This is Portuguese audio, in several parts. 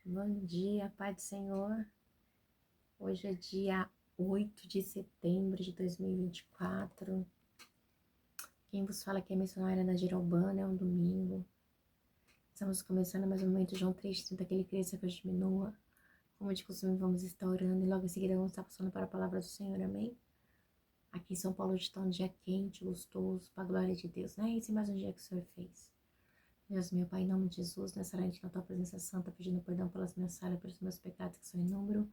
Bom dia, Pai do Senhor. Hoje é dia 8 de setembro de 2024. Quem vos fala aqui é a missionária da Girobana, é um domingo. Estamos começando mais um momento, João 3,30, que ele cresça, que eu diminua. Como de costume, vamos estar orando e logo em seguida vamos estar passando para a palavra do Senhor, amém? Aqui em São Paulo está um dia quente, gostoso, para a glória de Deus, né? Esse é mais um dia que o Senhor fez. Deus, meu Pai, em nome de Jesus, nessa noite na tua presença santa, pedindo perdão pelas minhas falhas, pelos meus pecados que são em número.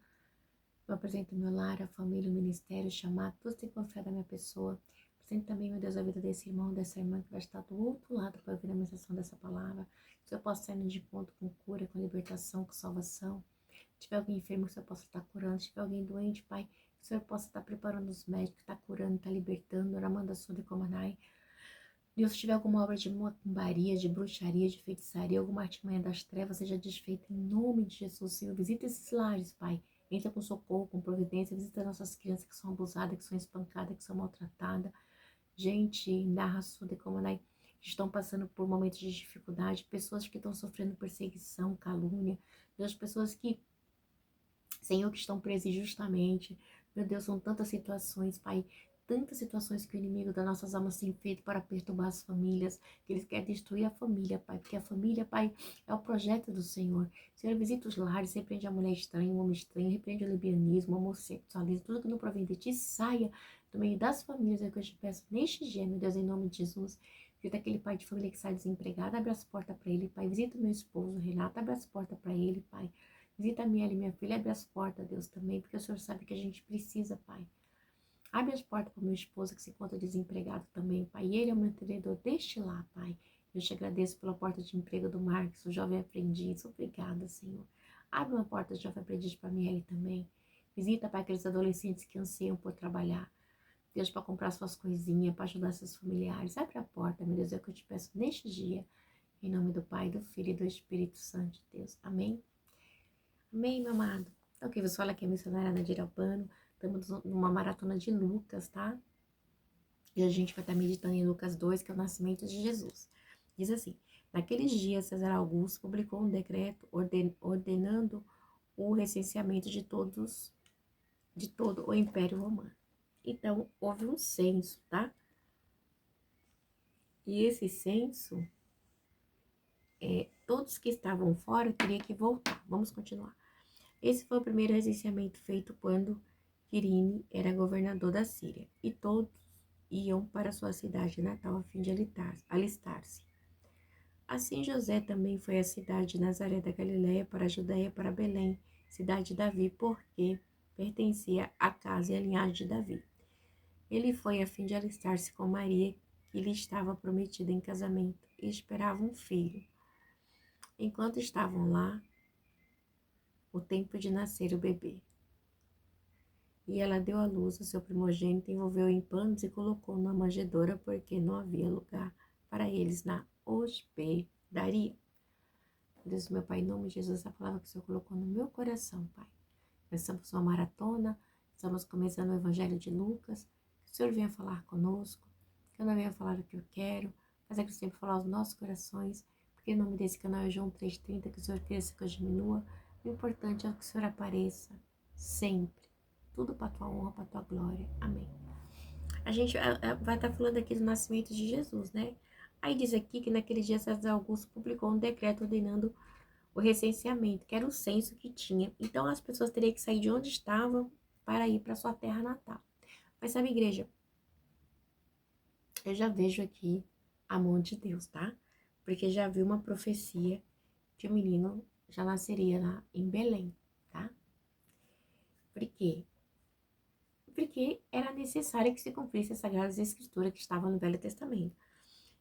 Eu apresento meu lar, a família, o ministério, chamar, todos têm confiado na minha pessoa. Apresento também, meu Deus, a vida desse irmão, dessa irmã que vai estar do outro lado para ouvir a ministração dessa palavra. Que o Senhor possa sair de ponto com cura, com libertação, com salvação. Se tiver alguém enfermo, que o Senhor possa estar curando. Se tiver alguém doente, Pai, que o Senhor possa estar preparando os médicos, está curando, está libertando. Ramanda Suda Comanai. Deus, se tiver alguma obra de macumbaria, de bruxaria, de feitiçaria, alguma artimanha das trevas, seja desfeita em nome de Jesus, Senhor. Visita esses lares, Pai. Entra com socorro, com providência. Visita nossas crianças que são abusadas, que são espancadas, que são maltratadas. Gente, narra suda como que estão passando por momentos de dificuldade. Pessoas que estão sofrendo perseguição, calúnia. Deus, pessoas que, Senhor, que estão presas injustamente. Meu Deus, são tantas situações, Pai. Tantas situações que o inimigo das nossas almas tem feito para perturbar as famílias, que eles querem destruir a família, Pai, porque a família, Pai, é o projeto do Senhor. Senhor, visita os lares, repreende a mulher estranha, o homem estranho, repreende o lesbianismo, o homossexualismo, tudo que não provém de ti, saia do meio das famílias, é o que eu te peço neste dia, meu Deus, em nome de Jesus. Visita aquele pai de família que sai desempregado, abre as portas para ele, Pai. Visita o meu esposo, Renato, abre as portas para ele, Pai. Visita a minha filha, abre as portas, Deus, também, porque o Senhor sabe que a gente precisa, Pai. Abre as portas para o meu esposo que se encontra desempregado também, Pai. E ele é o mantenedor deste lá, Pai. Eu te agradeço pela porta de emprego do Marcos, o jovem aprendiz. Obrigada, Senhor. Abre uma porta de jovem aprendiz para mim ele também. Visita, Pai, aqueles adolescentes que anseiam por trabalhar. Deus, para comprar suas coisinhas, para ajudar seus familiares. Abre a porta, meu Deus, é o que eu te peço neste dia. Em nome do Pai, do Filho e do Espírito Santo de Deus. Amém? Amém, meu amado. Então, quem vos fala aqui é a missionária Nadir Albano. Estamos numa maratona de Lucas, tá? E a gente vai estar meditando em Lucas 2, que é o nascimento de Jesus. Diz assim: naqueles dias, César Augusto publicou um decreto ordenando o recenseamento de todo o Império Romano. Então, houve um censo, tá? E esse censo, todos que estavam fora teriam que voltar. Vamos continuar. Esse foi o primeiro recenseamento feito quando Quirine era governador da Síria, e todos iam para sua cidade natal a fim de alistar-se. Assim José também foi à cidade de Nazaré da Galiléia, para a Judéia, para Belém, cidade de Davi, porque pertencia à casa e à linhagem de Davi. Ele foi a fim de alistar-se com Maria, que lhe estava prometida em casamento, e esperava um filho. Enquanto estavam lá, o tempo de nascer o bebê. E ela deu à luz o seu primogênito, envolveu em panos e colocou na manjedoura, porque não havia lugar para eles na hospedaria. Deus, meu Pai, em nome de Jesus, a palavra que o Senhor colocou no meu coração, Pai. Nós estamos numa maratona, estamos começando o Evangelho de Lucas. Que o Senhor venha falar conosco, que eu não venha falar o que eu quero, mas é que o Senhor falar aos nossos corações, porque em nome desse canal é João 3,30, que o Senhor cresça, que eu diminua. O importante é que o Senhor apareça sempre. Tudo para a tua honra, para a tua glória. Amém. A gente vai estar falando aqui do nascimento de Jesus, né? Aí diz aqui que naquele dia César Augusto publicou um decreto ordenando o recenseamento, que era o censo que tinha. Então as pessoas teriam que sair de onde estavam para ir para sua terra natal. Mas sabe, igreja, eu já vejo aqui a mão de Deus, tá? Porque já vi uma profecia que o menino já nasceria lá em Belém, tá? Por quê? Porque era necessário que se cumprisse as Sagradas Escrituras que estavam no Velho Testamento.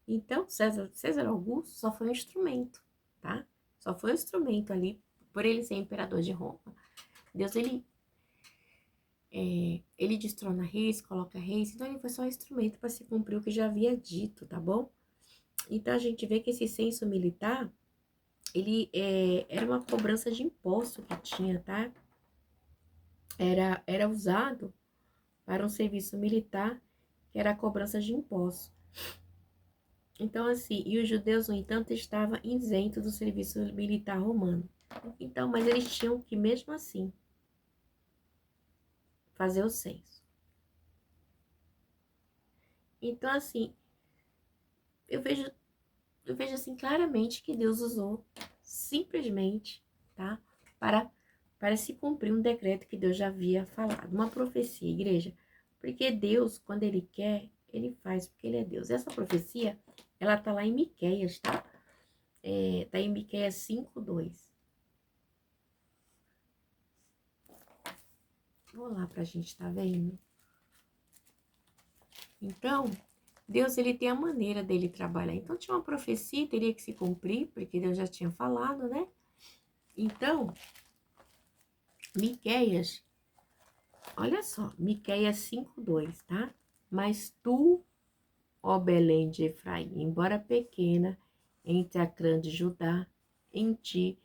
Então, César Augusto só foi um instrumento, tá? Só foi um instrumento ali, por ele ser imperador de Roma. Deus, ele destrona reis, coloca reis, então ele foi só um instrumento para se cumprir o que já havia dito, tá bom? Então, a gente vê que esse censo militar, ele era uma cobrança de imposto que tinha, tá? Era usado para um serviço militar, que era a cobrança de impostos. Então, assim, e os judeus, no entanto, estavam isentos do serviço militar romano. Então, mas eles tinham que, mesmo assim, fazer o censo. Então, assim, eu vejo, eu vejo assim claramente que Deus usou simplesmente, tá? Para se cumprir um decreto que Deus já havia falado, uma profecia, igreja. Porque Deus, quando Ele quer, Ele faz, porque Ele é Deus. Essa profecia, ela tá lá em Miqueias, tá? Tá em Miqueias 5:2. Vou lá pra gente tá vendo. Então, Deus, ele tem a maneira dele trabalhar. Então, tinha uma profecia, teria que se cumprir, porque Deus já tinha falado, né? Então, Miqueias, olha só, Miqueias 5:2, tá? Mas tu, ó Belém de Efraim, embora pequena, entre a clã de Judá, em ti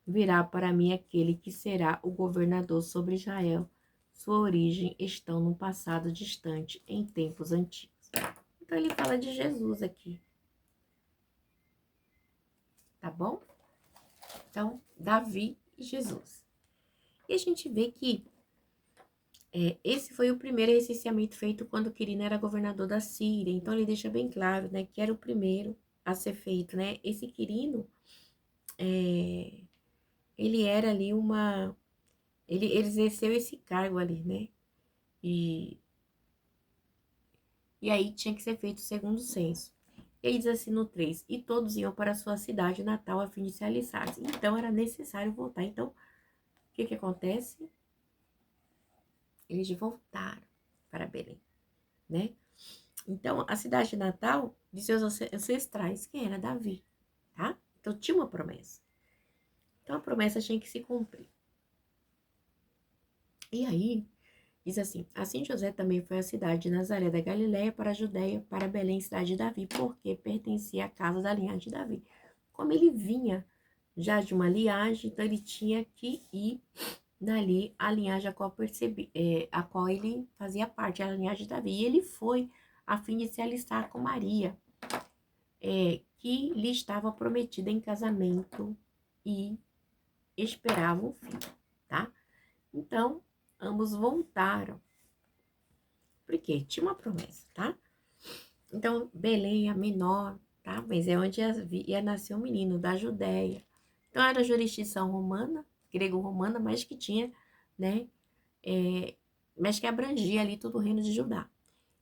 virá para mim aquele que será o governador sobre Israel. Sua origem estão no passado distante, em tempos antigos. Então ele fala de Jesus aqui, tá bom? Então, Davi e Jesus. E a gente vê que esse foi o primeiro recenseamento feito quando Quirino era governador da Síria. Então ele deixa bem claro, né, que era o primeiro a ser feito, né? Esse Quirino, ele era ali ele exerceu esse cargo ali, né? E, e aí tinha que ser feito o segundo censo. E aí diz assim no 3, e todos iam para a sua cidade natal a fim de se alistar. Então era necessário voltar. Então, o que que acontece? Eles voltaram para Belém, né? Então, a cidade natal de seus ancestrais, que era Davi, tá? Então, tinha uma promessa. Então, a promessa tinha que se cumprir. E aí, diz assim José também foi à cidade de Nazaré da Galiléia para a Judéia, para Belém, cidade de Davi, porque pertencia à casa da linhagem de Davi. Como ele vinha já de uma linhagem, então ele tinha que ir dali a linhagem a qual ele fazia parte, a linhagem de Davi. E ele foi a fim de se alistar com Maria, que lhe estava prometida em casamento e esperava um filho, tá? Então, ambos voltaram, porque tinha uma promessa, tá? Então, Belém, a menor, tá? Mas é onde ia nascer o menino, da Judéia. Então, era jurisdição romana, grego-romana, mas que tinha, né? Mas que abrangia ali todo o reino de Judá.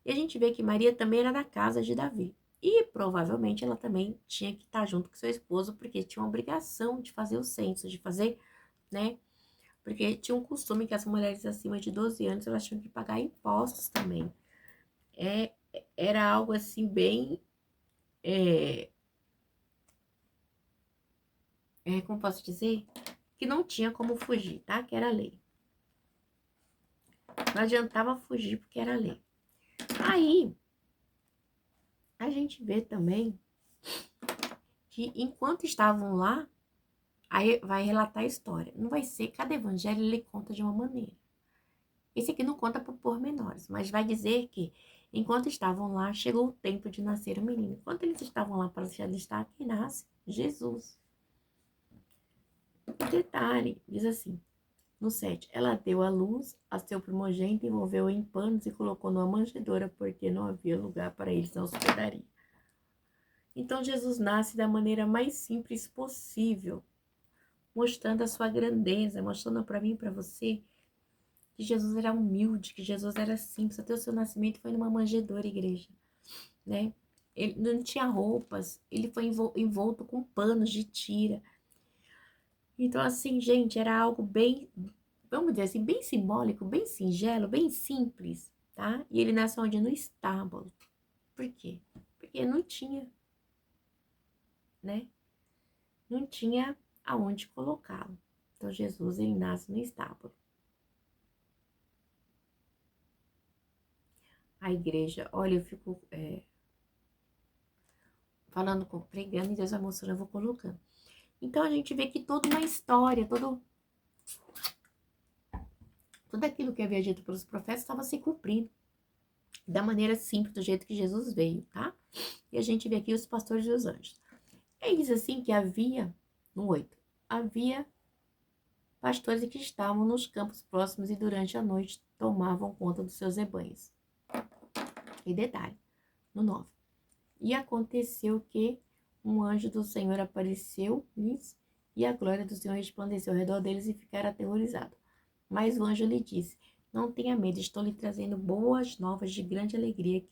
E a gente vê que Maria também era da casa de Davi. E provavelmente ela também tinha que estar junto com seu esposo, porque tinha uma obrigação de fazer o censo, de fazer, né? Porque tinha um costume que as mulheres acima de 12 anos, elas tinham que pagar impostos também. Era algo assim bem, como posso dizer? Que não tinha como fugir, tá? Que era lei. Não adiantava fugir porque era lei. Aí, a gente vê também que enquanto estavam lá, aí vai relatar a história. Não vai ser, cada evangelho ele conta de uma maneira. Esse aqui não conta por pormenores, mas vai dizer que enquanto estavam lá, chegou o tempo de nascer o menino. Enquanto eles estavam lá para se alistar, quem nasce? Jesus. Detalhe, diz assim, no 7, ela deu à luz a seu primogênito, envolveu em panos e colocou numa manjedoura, porque não havia lugar para eles na hospedaria. Então Jesus nasce da maneira mais simples possível, mostrando a sua grandeza, mostrando para mim e para você que Jesus era humilde, que Jesus era simples. Até o seu nascimento foi numa manjedoura, igreja, né? Ele não tinha roupas, ele foi envolto com panos de tira. Então, assim, gente, era algo bem, vamos dizer assim, bem simbólico, bem singelo, bem simples, tá? E ele nasceu onde? No estábulo. Por quê? Porque não tinha, né? Não tinha aonde colocá-lo. Então, Jesus, ele nasce no estábulo. A igreja, olha, eu fico pregando e Deus vai mostrando, eu vou colocando. Então, a gente vê que toda uma história, tudo aquilo que havia dito pelos profetas estava se cumprindo da maneira simples, do jeito que Jesus veio, tá? E a gente vê aqui os pastores e os anjos. Ele diz assim que havia, no 8, havia pastores que estavam nos campos próximos e durante a noite tomavam conta dos seus rebanhos. E detalhe, no 9. E aconteceu que um anjo do Senhor apareceu-lhes e a glória do Senhor resplandeceu ao redor deles e ficaram aterrorizados. Mas o anjo lhe disse, não tenha medo, estou lhe trazendo boas novas de grande alegria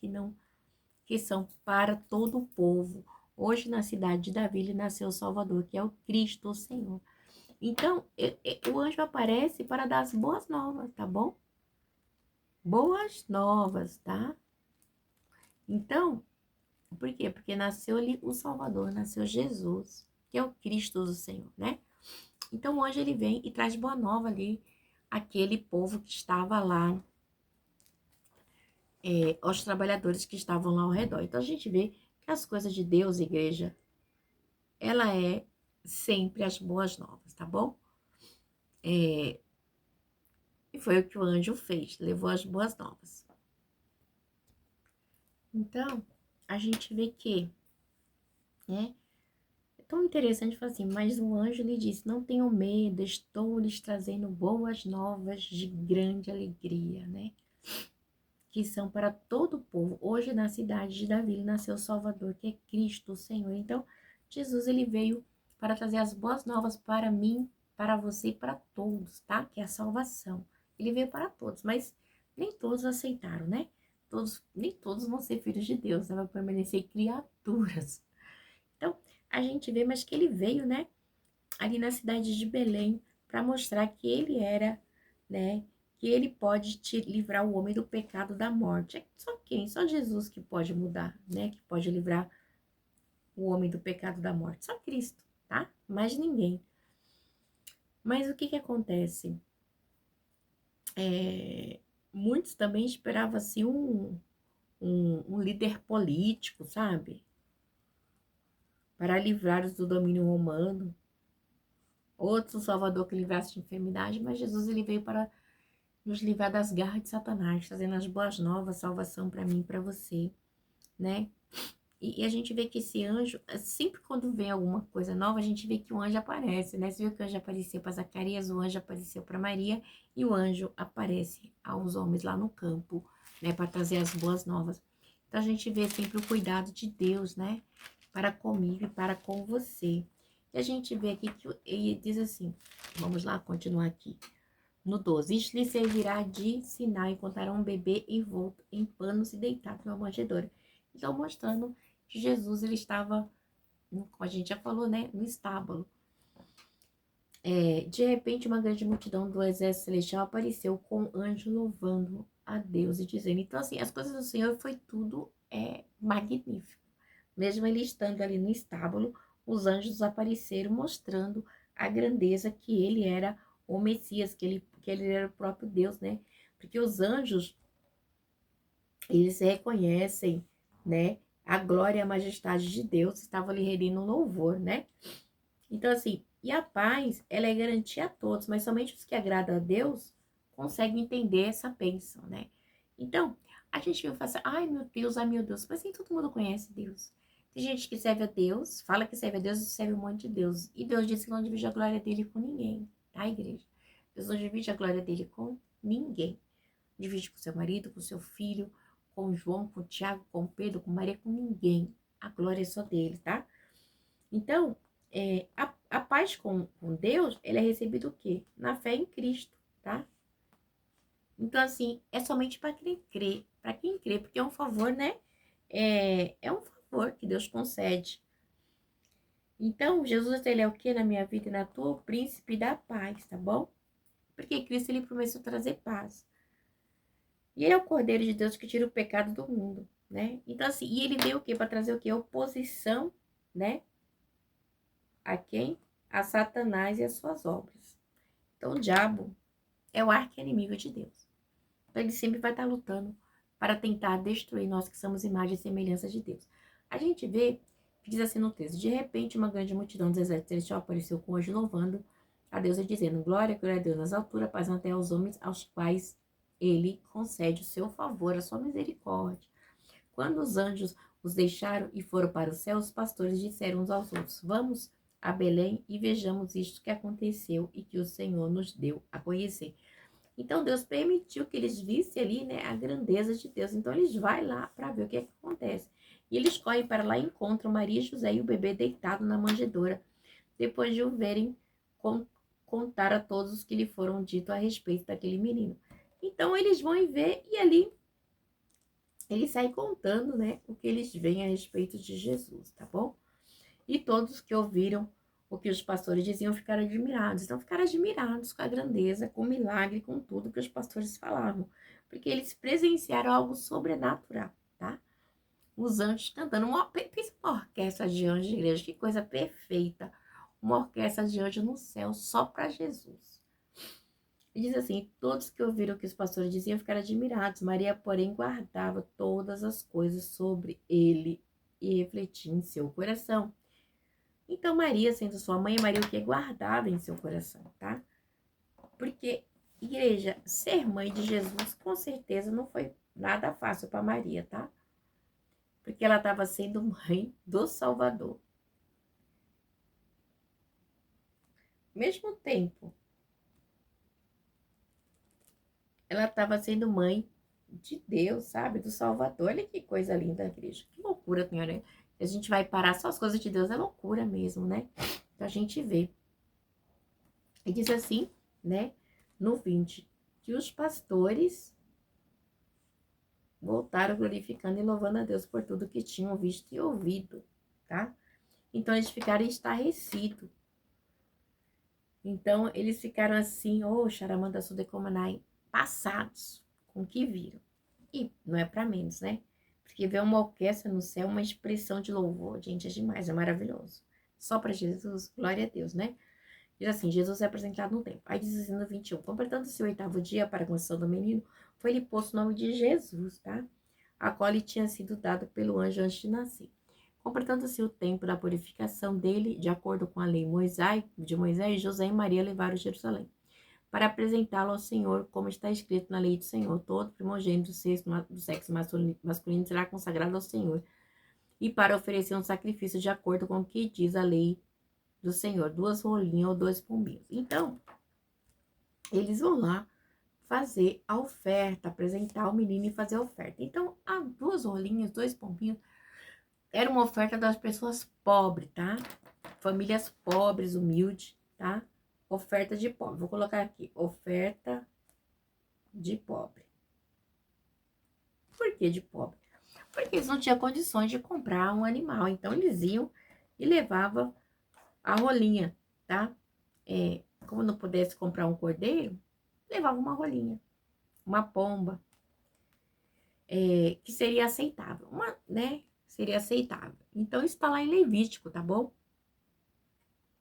que são para todo o povo. Hoje na cidade de Davi lhe nasceu o Salvador, que é o Cristo, o Senhor. Então, o anjo aparece para dar as boas novas, tá bom? Boas novas, tá? Então, por quê? Porque nasceu ali o Salvador, nasceu Jesus, que é o Cristo do Senhor, né? Então, o anjo ele vem e traz boa nova ali àquele povo que estava lá, aos trabalhadores que estavam lá ao redor. Então, a gente vê que as coisas de Deus, igreja, ela é sempre as boas novas, tá bom? E foi o que o anjo fez, levou as boas novas. Então, a gente vê que, né, é tão interessante falar assim, mas o anjo lhe disse, não tenham medo, estou lhes trazendo boas novas de grande alegria, né? Que são para todo o povo. Hoje na cidade de Davi nasceu o Salvador, que é Cristo, o Senhor. Então, Jesus ele veio para trazer as boas novas para mim, para você e para todos, tá? Que é a salvação. Ele veio para todos, mas nem todos aceitaram, né? Nem todos vão ser filhos de Deus, né? Vai permanecer criaturas. Então, a gente vê, mas que ele veio, né? Ali na cidade de Belém, para mostrar que ele era, né? Que ele pode te livrar o homem do pecado da morte. É só quem? Só Jesus que pode mudar, né? Que pode livrar o homem do pecado da morte. Só Cristo, tá? Mais ninguém. Mas o que que acontece? Muitos também esperavam assim um líder político, sabe? Para livrar-os do domínio romano. Outros, um salvador que livrasse de enfermidade, mas Jesus ele veio para nos livrar das garras de Satanás, trazendo as boas novas, salvação para mim e para você, né? E a gente vê que esse anjo, sempre quando vem alguma coisa nova, a gente vê que o anjo aparece, né? Você viu que o anjo apareceu para Zacarias, o anjo apareceu para Maria, e o anjo aparece aos homens lá no campo, né? Para trazer as boas novas. Então a gente vê sempre o cuidado de Deus, né? Para comigo e para com você. E a gente vê aqui que ele diz assim, vamos lá continuar aqui. No 12, isto lhe servirá de sinal, encontrarão um bebê envolto em panos e deitado numa manjedoura. Então, mostrando que Jesus, ele estava, como a gente já falou, né, no estábulo. De repente, uma grande multidão do exército celestial apareceu com um anjo louvando a Deus e dizendo. Então, assim, as coisas do Senhor foi tudo magnífico. Mesmo ele estando ali no estábulo, os anjos apareceram mostrando a grandeza que ele era o Messias, que ele era o próprio Deus, né? Porque os anjos, eles reconhecem, né, a glória e a majestade de Deus, estavam ali rendendo um louvor, né? Então, assim, e a paz, ela é garantia a todos, mas somente os que agradam a Deus conseguem entender essa bênção, né? Então, a gente vai falar, ai meu Deus, mas nem todo mundo conhece Deus. Tem gente que serve a Deus, fala que serve a Deus e serve um monte de Deus. E Deus disse que não divide a glória dele com ninguém, tá, igreja? Deus não divide a glória dele com ninguém. Divide com seu marido, com seu filho, com João, com Tiago, com Pedro, com Maria, com ninguém. A glória é só dele, tá? Então, a paz com Deus, ele é recebido o quê? Na fé em Cristo, tá? Então, assim, é somente para quem crê, porque é um favor, né? É um favor que Deus concede. Então, Jesus, ele é o quê na minha vida e na tua? O príncipe da paz, tá bom? Porque Cristo, ele prometeu trazer paz. E ele é o Cordeiro de Deus que tira o pecado do mundo, né? Então, assim, e ele veio o quê? Para trazer o quê? Oposição, né? A quem? A Satanás e as suas obras. Então, o diabo é o arqui-inimigo de Deus. Então, ele sempre vai estar lutando para tentar destruir nós que somos imagem e semelhança de Deus. A gente vê, que diz assim no texto, de repente uma grande multidão dos exércitos celestiais apareceu com o anjo louvando a Deus e dizendo, glória a Deus nas alturas, paz até aos homens aos quais ele concede o seu favor, a sua misericórdia. Quando os anjos, os deixaram e foram para o céu, os pastores disseram uns aos outros: vamos a Belém e vejamos isto que aconteceu e que o Senhor nos deu a conhecer. Então Deus permitiu que eles vissem ali, né, a grandeza de Deus. Então eles vão lá para ver o que é que acontece. E eles correm para lá e encontram Maria, José e o bebê deitado na manjedoura. Depois de o verem, contar a todos os que lhe foram dito a respeito daquele menino. Então eles vão e ver, e ali eles saem contando, né, o que eles veem a respeito de Jesus, tá bom? E todos que ouviram o que os pastores diziam ficaram admirados. Então ficaram admirados com a grandeza, com o milagre, com tudo que os pastores falavam. Porque eles presenciaram algo sobrenatural, tá? Os anjos cantando. Pensa uma orquestra de anjos de igreja, que coisa perfeita. Uma orquestra de anjos no céu, só para Jesus. E diz assim: todos que ouviram o que os pastores diziam ficaram admirados. Maria, porém, guardava todas as coisas sobre ele e refletia em seu coração. Então, Maria, sendo sua mãe, Maria o que guardava em seu coração, tá? Porque, igreja, ser mãe de Jesus, com certeza, não foi nada fácil para Maria, tá? Porque ela estava sendo mãe do Salvador. Mesmo tempo, ela estava sendo mãe de Deus, sabe? Do Salvador. Olha que coisa linda, igreja. Que loucura, senhora. A gente vai parar só as coisas de Deus, é loucura mesmo, né? Então, a gente vê. E diz assim, né? No 20, que os pastores voltaram glorificando e louvando a Deus por tudo que tinham visto e ouvido, tá? Então, eles ficaram estarrecidos. Então, eles ficaram assim, Charamanda Sudecomanai, passados com o que viram. E não é para menos, né? Porque ver uma orquestra no céu, uma expressão de louvor, gente, é demais, é maravilhoso. Só para Jesus, glória a Deus, né? Diz assim: Jesus é apresentado no templo. Aí diz assim no 21, completando-se o 8º dia para a concepção do menino, foi-lhe posto o nome de Jesus, tá? A qual lhe tinha sido dado pelo anjo antes de nascer. Completando-se o tempo da purificação dele, de acordo com a lei de Moisés, José e Maria levaram a Jerusalém para apresentá-lo ao Senhor, como está escrito na lei do Senhor. Todo primogênito do sexo masculino será consagrado ao Senhor, e para oferecer um sacrifício de acordo com o que diz a lei do Senhor, 2 rolinhas ou 2 pombinhos. Então, eles vão lá fazer a oferta, apresentar o menino e fazer a oferta. Então, as 2 rolinhas, 2 pombinhos, era uma oferta das pessoas pobres, tá? Famílias pobres, humildes, tá? Oferta de pobre. Vou colocar aqui, oferta de pobre. Por que de pobre? Porque eles não tinham condições de comprar um animal. Então, eles iam e levavam a rolinha, tá? Como não pudesse comprar um cordeiro, levava uma rolinha, uma pomba, que seria aceitável, né? Seria aceitável. Então, isso está lá em Levítico, tá bom?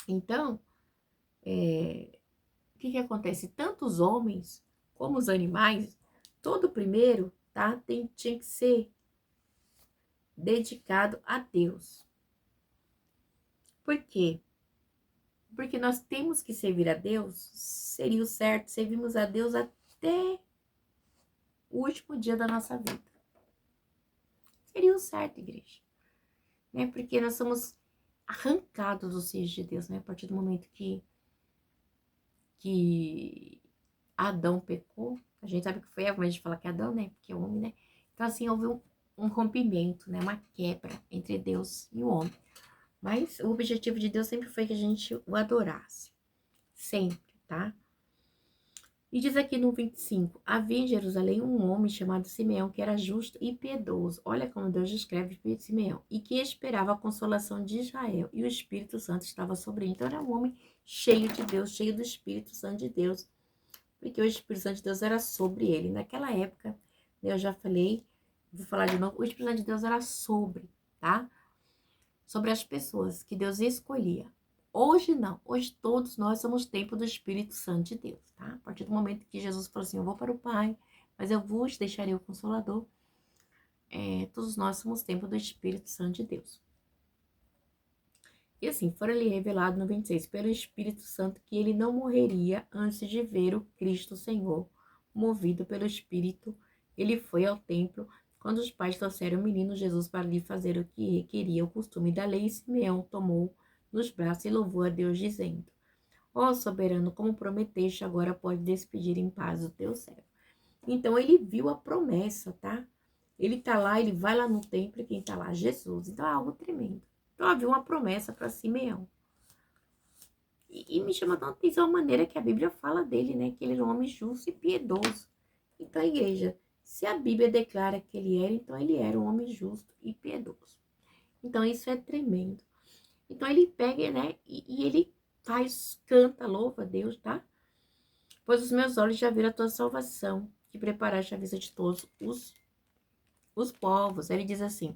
Então, o que acontece? Tanto os homens como os animais, todo primeiro, tá? Tinha que ser dedicado a Deus. Por quê? Porque nós temos que servir a Deus, seria o certo, servimos a Deus até o último dia da nossa vida. Seria o certo, igreja. Né? Porque nós somos arrancados dos seios de Deus, né? A partir do momento que Adão pecou, a gente sabe que foi Eva, mas a gente fala que é Adão, né? Porque é homem, né? Então, assim, houve um rompimento, né? Uma quebra entre Deus e o homem. Mas o objetivo de Deus sempre foi que a gente o adorasse. Sempre, tá? E diz aqui no 25, havia em Jerusalém um homem chamado Simeão, que era justo e piedoso. Olha como Deus descreve Simeão. E que esperava a consolação de Israel. E o Espírito Santo estava sobre ele. Então era um homem cheio de Deus, cheio do Espírito Santo de Deus. Porque o Espírito Santo de Deus era sobre ele. Naquela época, né, eu já falei, vou falar de novo, o Espírito Santo de Deus era sobre, tá? Sobre as pessoas que Deus escolhia. Hoje não, hoje todos nós somos templo do Espírito Santo de Deus, tá? A partir do momento que Jesus falou assim, eu vou para o Pai, mas eu vos deixarei o Consolador, todos nós somos templo do Espírito Santo de Deus. E assim, fora-lhe revelado no 26, pelo Espírito Santo, que ele não morreria antes de ver o Cristo Senhor. Movido pelo Espírito, ele foi ao templo. Quando os pais trouxeram o menino Jesus para lhe fazer o que requeria o costume da lei, Simeão tomou nos braços e louvou a Deus, dizendo: Ó soberano, como prometeste, agora pode despedir em paz o teu servo. Então ele viu a promessa, tá? Ele tá lá, ele vai lá no templo e quem tá lá? Jesus. Então é algo tremendo. Então havia uma promessa para Simeão. E me chama a atenção a maneira que a Bíblia fala dele, né? Que ele era um homem justo e piedoso. Então, igreja, se a Bíblia declara que ele era, então ele era um homem justo e piedoso. Então, isso é tremendo. Então, ele pega, né? E ele faz, canta, louva a Deus, tá? Pois os meus olhos já viram a tua salvação, que preparaste a vista de todos os povos. Ele diz assim: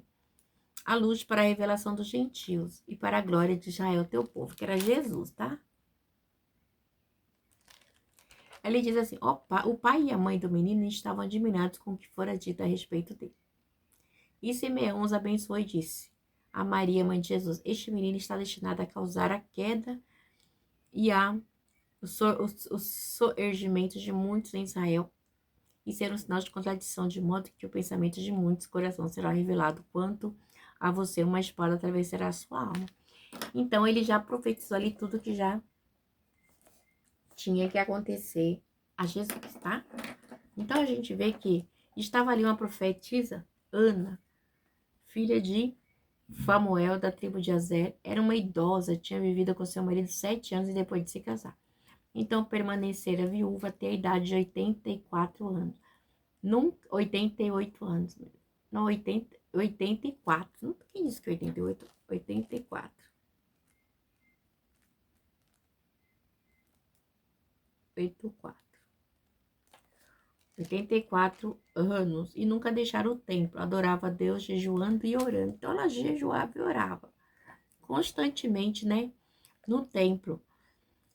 a luz para a revelação dos gentios e para a glória de Israel, teu povo, que era Jesus, tá? Ele diz assim: o pai e a mãe do menino estavam admirados com o que fora dito a respeito dele. E Simeão os abençoou e disse a Maria, mãe de Jesus: este menino está destinado a causar a queda e o surgimento de muitos em Israel e ser um sinal de contradição, de modo que o pensamento de muitos corações será revelado quanto a você uma espada atravessará a sua alma. Então ele já profetizou ali tudo que já tinha que acontecer a Jesus, tá? Então a gente vê que estava ali uma profetisa, Ana, filha de Famuel, da tribo de Azer, era uma idosa, tinha vivido com seu marido 7 anos e depois de se casar. Então permanecera viúva até a idade de 84 anos. 88 anos. Não, 84. Não, quem disse que 88? 84. 84 anos e nunca deixaram o templo, adorava a Deus jejuando e orando. Então ela jejuava e orava constantemente, né, no templo.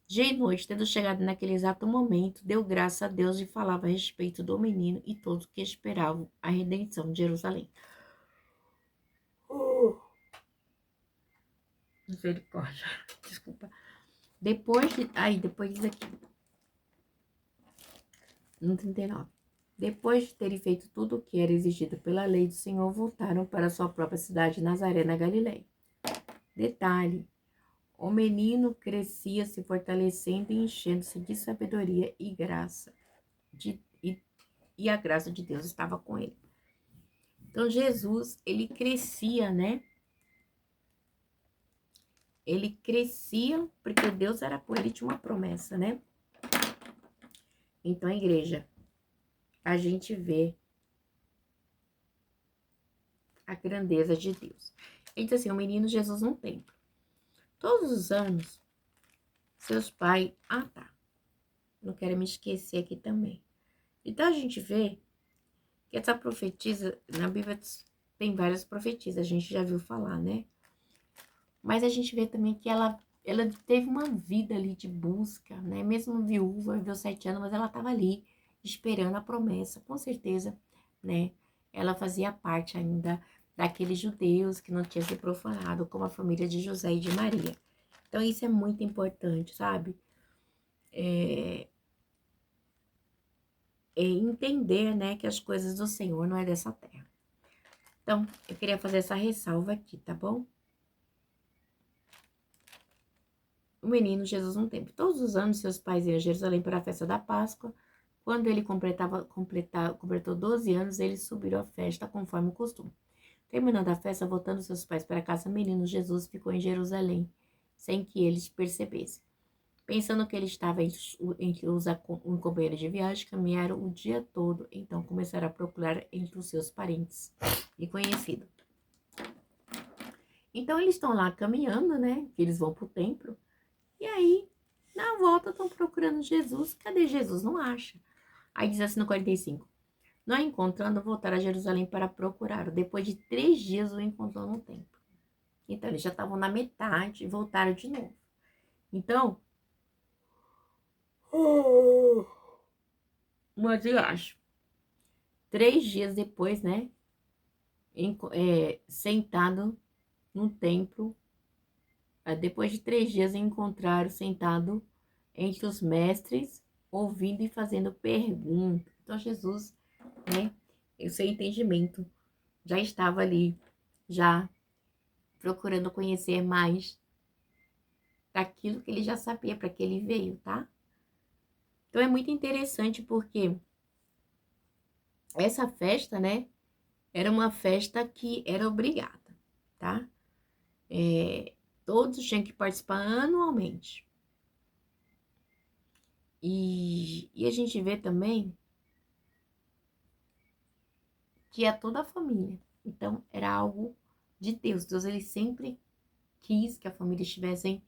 Dia e noite, tendo chegado naquele exato momento, deu graça a Deus e falava a respeito do menino e todos que esperavam a redenção de Jerusalém. Misericórdia, desculpa. Depois diz aqui, no 39. Depois de terem feito tudo o que era exigido pela lei do Senhor, voltaram para sua própria cidade, Nazaré, na Galileia. Detalhe: o menino crescia, se fortalecendo e enchendo-se de sabedoria e graça. E a graça de Deus estava com ele. Então, Jesus, ele crescia, né? Ele crescia porque Deus era com ele, tinha uma promessa, né? Então, a igreja, a gente vê a grandeza de Deus. Ele diz assim: o menino Jesus no templo. Todos os anos, seus pais... Ah, tá. Não quero me esquecer aqui também. Então, a gente vê que essa profetisa, na Bíblia tem várias profetisas, a gente já viu falar, né? Mas a gente vê também que ela teve uma vida ali de busca, né? Mesmo viúva, viveu 7 anos, mas ela estava ali esperando a promessa, com certeza, né? Ela fazia parte ainda daqueles judeus que não tinham se profanado, como a família de José e de Maria. Então isso é muito importante, sabe? Entender, né, que as coisas do Senhor não é dessa terra. Então, eu queria fazer essa ressalva aqui, tá bom? O menino Jesus no templo. Todos os anos, seus pais iam a Jerusalém para a festa da Páscoa. Quando ele completou 12 anos, eles subiram à festa conforme o costume. Terminando a festa, voltando seus pais para casa, o menino Jesus ficou em Jerusalém, sem que eles percebessem. Pensando que ele estava entre os companheiros de viagem, caminharam o dia todo, então começaram a procurar entre os seus parentes e conhecidos. Então eles estão lá caminhando, né? Eles vão para o templo. E aí, na volta, estão procurando Jesus. Cadê Jesus? Não acha. Aí diz assim no 45. Não encontrando, voltaram a Jerusalém para procurá-lo. Depois de 3 dias, o encontrou no templo. Então, eles já estavam na metade e voltaram de novo. Então, mas eu acho. 3 dias depois, né? Sentado no templo. Depois de 3 dias, encontraram sentado entre os mestres, ouvindo e fazendo perguntas. Então, Jesus, né? O seu entendimento já estava ali, já procurando conhecer mais daquilo que ele já sabia, para que ele veio, tá? Então é muito interessante porque essa festa, né, era uma festa que era obrigada, tá? Todos tinham que participar anualmente. E a gente vê também que é toda a família. Então, era algo de Deus. Deus, ele sempre quis que a família estivessem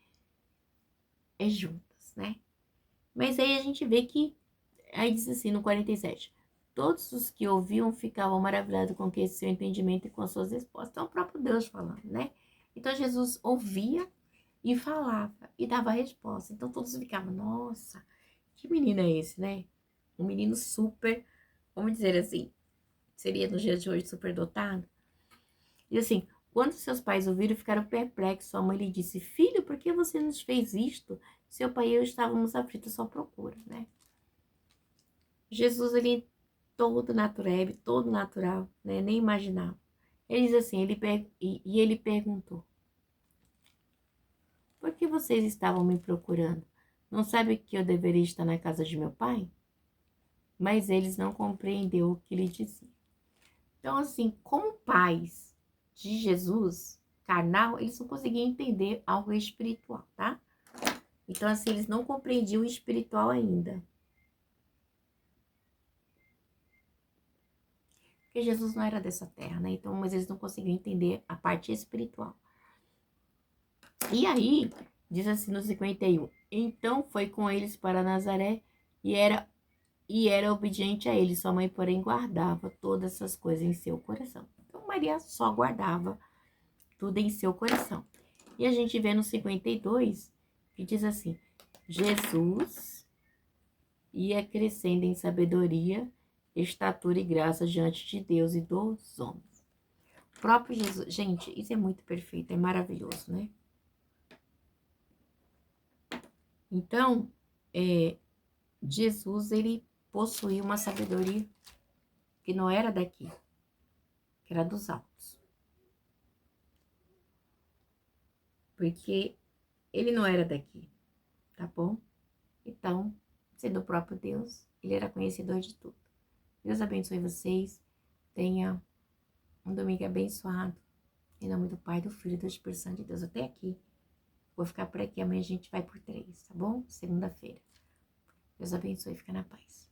juntas, né? Mas aí a gente vê que, aí diz assim no 47, todos os que ouviam ficavam maravilhados com que seu entendimento e com as suas respostas. Então, é o próprio Deus falando, né? Então, Jesus ouvia e falava e dava a resposta. Então, todos ficavam, nossa, que menino é esse, né? Um menino super, vamos dizer assim, seria no dia de hoje superdotado. E assim, quando seus pais ouviram, ficaram perplexos. Sua mãe lhe disse, filho, por que você nos fez isto? Seu pai e eu estávamos aflitos à sua procura, né? Jesus, ele todo natural, né? Nem imaginava. Ele diz assim, ele perguntou, por que vocês estavam me procurando? Não sabe que eu deveria estar na casa de meu pai? Mas eles não compreenderam o que lhe dizia. Então, assim, como pais de Jesus, carnal, eles não conseguiam entender algo espiritual, tá? Então, assim, eles não compreendiam o espiritual ainda. Porque Jesus não era dessa terra, né? Então, mas eles não conseguiam entender a parte espiritual. E aí, diz assim no 51, então foi com eles para Nazaré e era obediente a ele. Sua mãe, porém, guardava todas essas coisas em seu coração. Então, Maria só guardava tudo em seu coração. E a gente vê no 52, que diz assim, Jesus ia crescendo em sabedoria, estatura e graça diante de Deus e dos homens. O próprio Jesus, gente, isso é muito perfeito, é maravilhoso, né? Então, Jesus, ele possuía uma sabedoria que não era daqui, que era dos altos. Porque ele não era daqui, tá bom? Então, sendo o próprio Deus, ele era conhecedor de tudo. Deus abençoe vocês. Tenha um domingo abençoado. Em nome do Pai, do Filho e do Espírito Santo de Deus. Até aqui. Vou ficar por aqui. Amanhã a gente vai por 3, tá bom? Segunda-feira. Deus abençoe. Fica na paz.